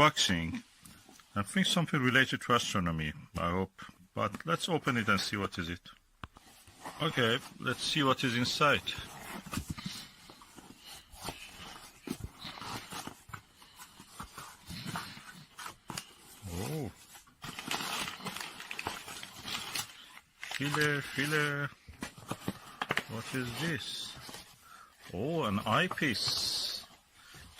unboxing. I think something related to astronomy, I hope. But let's open it and see what is it. Okay, let's see what is inside. Oh. Filler. What is this? Oh, an eyepiece.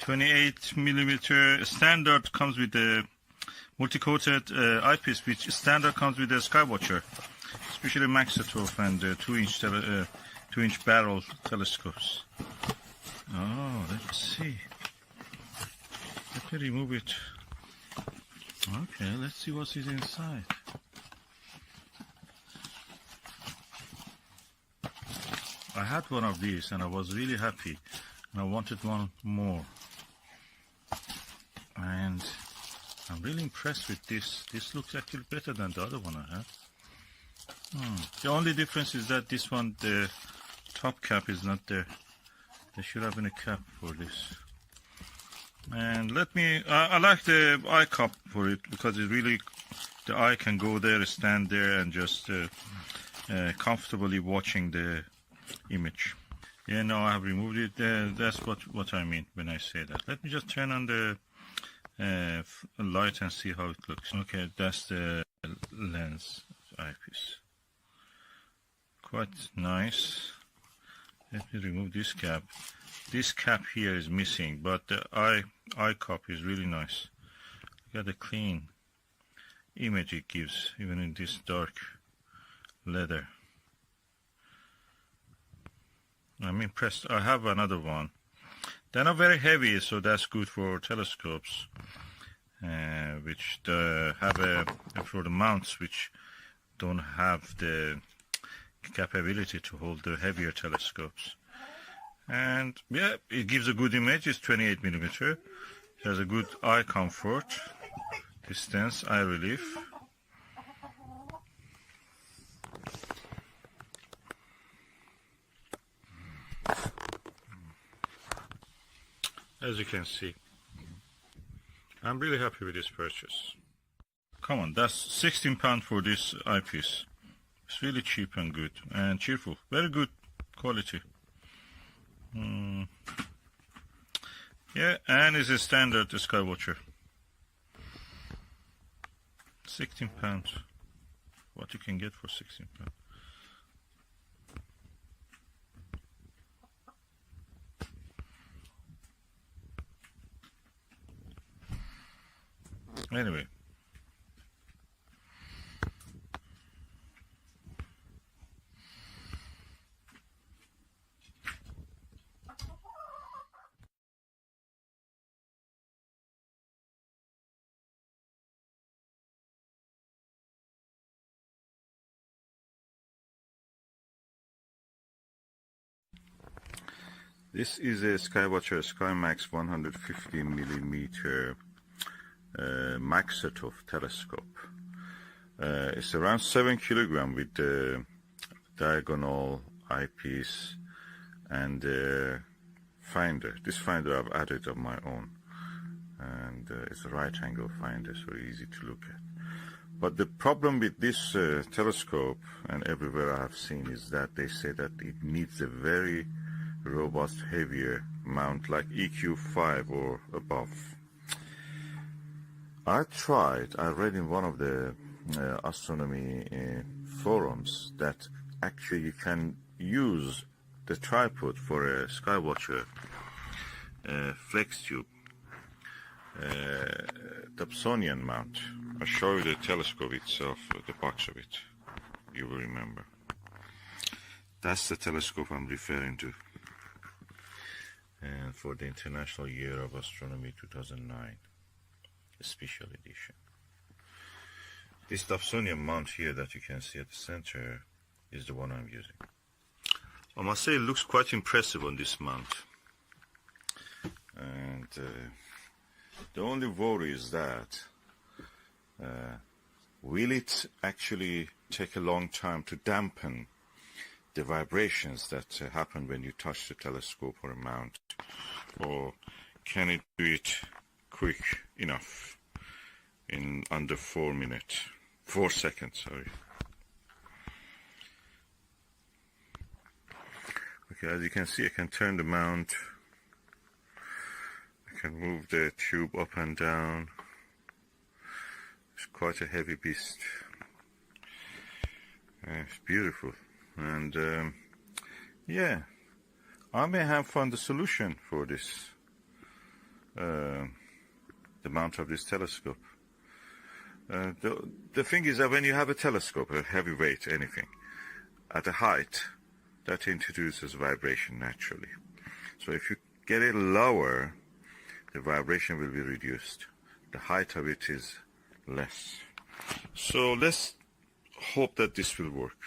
28mm standard comes with the multi-coated eyepiece, which standard comes with the Skywatcher, especially Maxvision and 2-inch barrel telescopes. Oh, let's see. Let me remove it. Okay, let's see what is inside. I had one of these and I was really happy, and I wanted one more. And I'm really impressed with this. This looks actually better than the other one I had. The only difference is that this one, the top cap is not there. There should have been a cap for this. And I like the eye cup for it, because it really, the eye can go there, stand there, and just comfortably watching the image. Yeah, no, I have removed it. That's what I mean when I say that. Let me just turn on the light and see how it looks. Okay, that's the lens eyepiece. Quite nice. Let me remove this cap. This cap here is missing, but the eye cup is really nice. Look at the clean image it gives, even in this dark leather. I'm impressed. I have another one. They're not very heavy, so that's good for telescopes, which have for the mounts which don't have the capability to hold the heavier telescopes. And yeah, it gives a good image. It's 28mm. It has a good eye comfort, distance, eye relief. As you can see, I'm really happy with this purchase. Come on, that's £16 for this eyepiece. It's really cheap and good and cheerful. Very good quality. Yeah, and it's a standard Skywatcher. £16. What you can get for £16. Anyway, this is a Skywatcher SkyMax 150mm Maxvision telescope. It's around 7 kg with the diagonal eyepiece and finder. This finder I've added on my own, and it's a right angle finder, so easy to look at. But the problem with this telescope, and everywhere I have seen, is that they say that it needs a very robust, heavier mount like EQ5 or above. I read in one of the astronomy forums that actually you can use the tripod for a Skywatcher flex tube, Dobsonian mount. I'll show you the telescope itself, the box of it, you will remember. That's the telescope I'm referring to, and for the International Year of Astronomy 2009. Special edition. This Dobsonian mount here that you can see at the center is the one I'm using. I must say it looks quite impressive on this mount. And the only worry is that will it actually take a long time to dampen the vibrations that happen when you touch the telescope or a mount, or can it do it quick enough in under 4 seconds, sorry. Okay, as you can see, I can turn the mount. I can move the tube up and down. It's quite a heavy beast. It's beautiful. And yeah, I may have found the solution for this, the mount of this telescope. The thing is that when you have a telescope, a heavy weight, anything, at a height, that introduces vibration naturally. So if you get it lower, the vibration will be reduced. The height of it is less. So let's hope that this will work.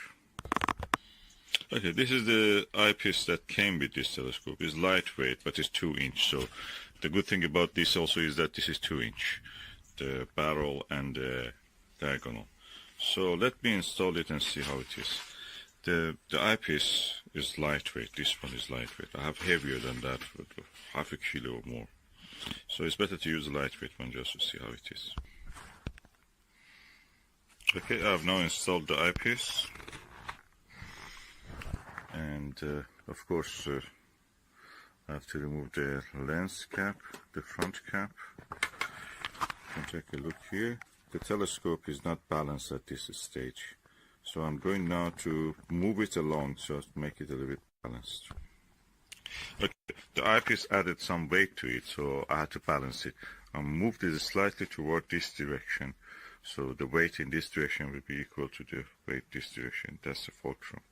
Okay, this is the eyepiece that came with this telescope. It's lightweight, but it's 2-inch. So the good thing about this also is that this is 2-inch, the barrel and the diagonal. So let me install it and see how it is. The eyepiece is lightweight. This one is lightweight. I have heavier than that, half a kilo or more. So it's better to use a lightweight one just to see how it is. Okay, I've now installed the eyepiece. And of course, I have to remove the lens cap, the front cap. And take a look here. The telescope is not balanced at this stage. So I'm going now to move it along just to make it a little bit balanced. Okay, the eyepiece added some weight to it, so I had to balance it. I moved it slightly toward this direction, so the weight in this direction will be equal to the weight this direction. That's the fulcrum,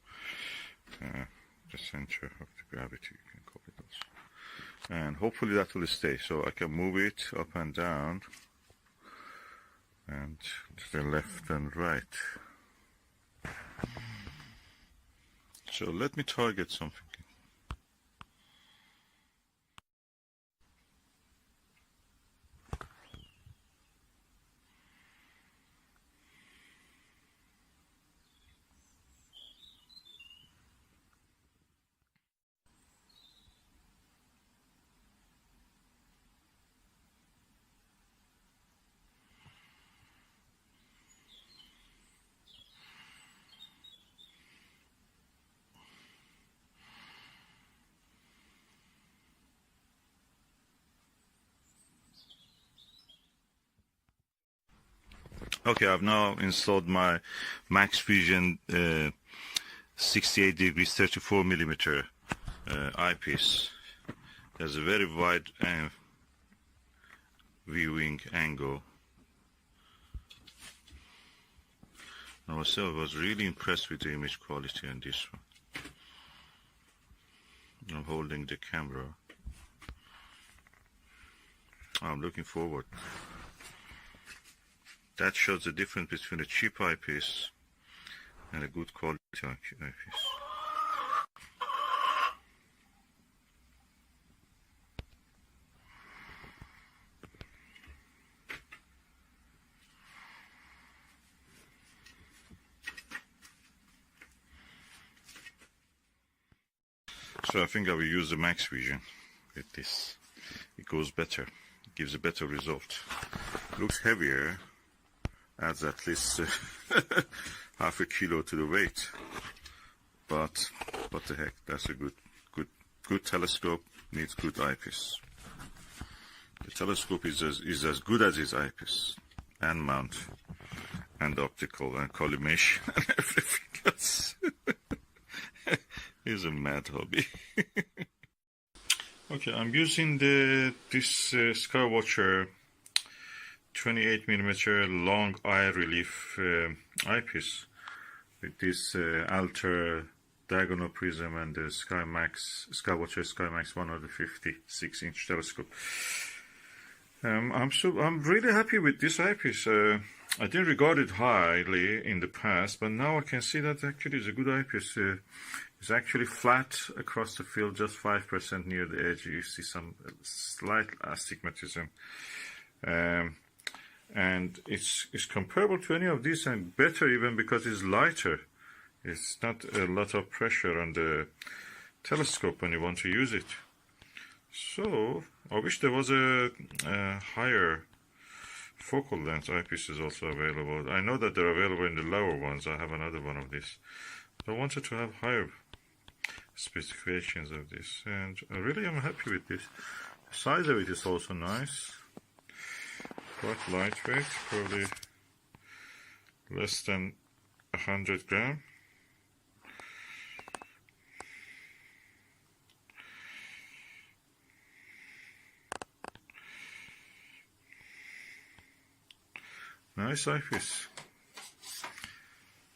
the center of the gravity, you can call it also. And hopefully that will stay, so I can move it up and down, and to the left and right. So let me target something. Okay, I've now installed my Maxvision 68 degrees 34 millimeter eyepiece. There's a very wide viewing angle. I was really impressed with the image quality on this one. I'm holding the camera. I'm looking forward. That shows the difference between a cheap eyepiece and a good quality eyepiece. So I think I will use the Maxvision with this. It goes better. It gives a better result. Looks heavier. Adds at least half a kilo to the weight, but what the heck, that's a good telescope, needs good eyepiece. The telescope is as good as its eyepiece and mount and optical and collimation and everything else. It's a mad hobby. Okay, I'm using this Skywatcher 28mm long eye relief eyepiece with this Alter diagonal prism and the Skywatcher SkyMax 150 6-inch telescope. I'm really happy with this eyepiece. I didn't regard it highly in the past, but now I can see that actually it's a good eyepiece. It's actually flat across the field, just 5% near the edge. You see some slight astigmatism. And it's comparable to any of these, and better even because it's lighter. It's not a lot of pressure on the telescope when you want to use it. So, I wish there was a higher focal length eyepiece is also available. I know that they're available in the lower ones. I have another one of this. I wanted to have higher specifications of this, and I really am happy with this. The size of it is also nice. Quite lightweight, probably less than 100 grams. Nice eyepiece,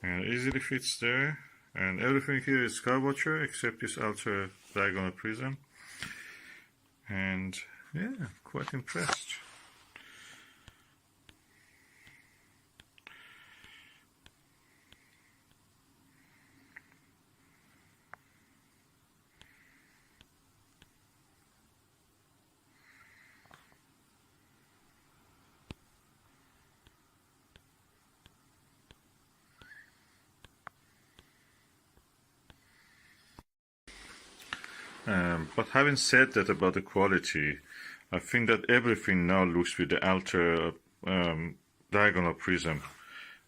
and easily fits there, and everything here is Skywatcher except this ultra diagonal prism, and yeah, quite impressed. But having said that about the quality, I think that everything now looks with the ultra diagonal prism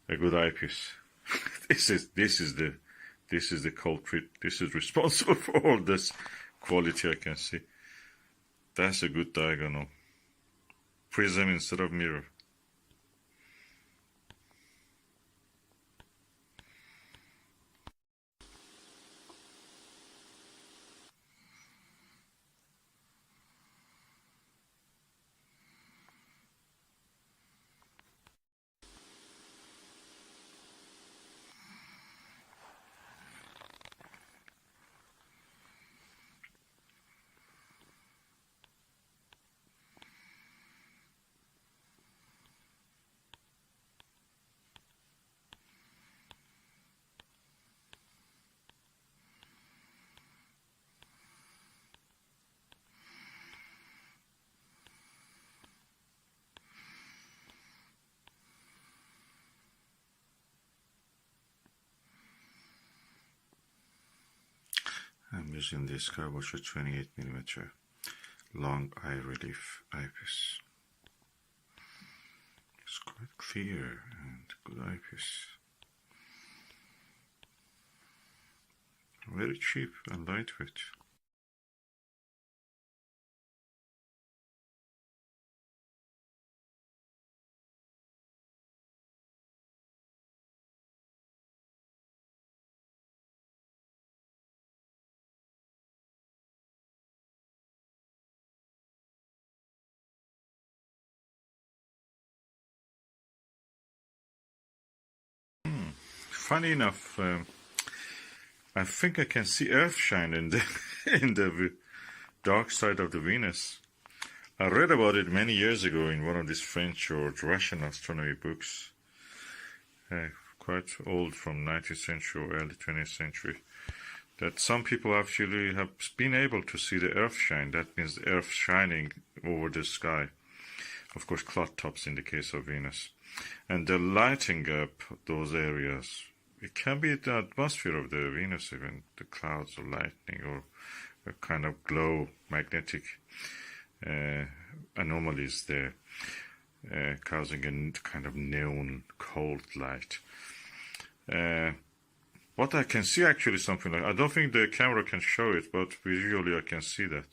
a good eyepiece. this is the culprit. This is responsible for all this quality I can see. That's a good diagonal prism instead of mirror. I'm using the Skywatcher 28mm long eye relief eyepiece. It's quite clear and good eyepiece. Very cheap and lightweight. Funny enough, I think I can see Earthshine in the in the dark side of the Venus. I read about it many years ago in one of these French or Russian astronomy books, quite old, from 19th century or early 20th century, that some people actually have been able to see the Earthshine. That means the Earth shining over the sky. Of course, cloud tops in the case of Venus. And they're lighting up those areas. It can be the atmosphere of the Venus, even the clouds or lightning, or a kind of glow, magnetic anomalies there, causing a kind of neon cold light. What I can see actually something like, I don't think the camera can show it, but visually I can see that.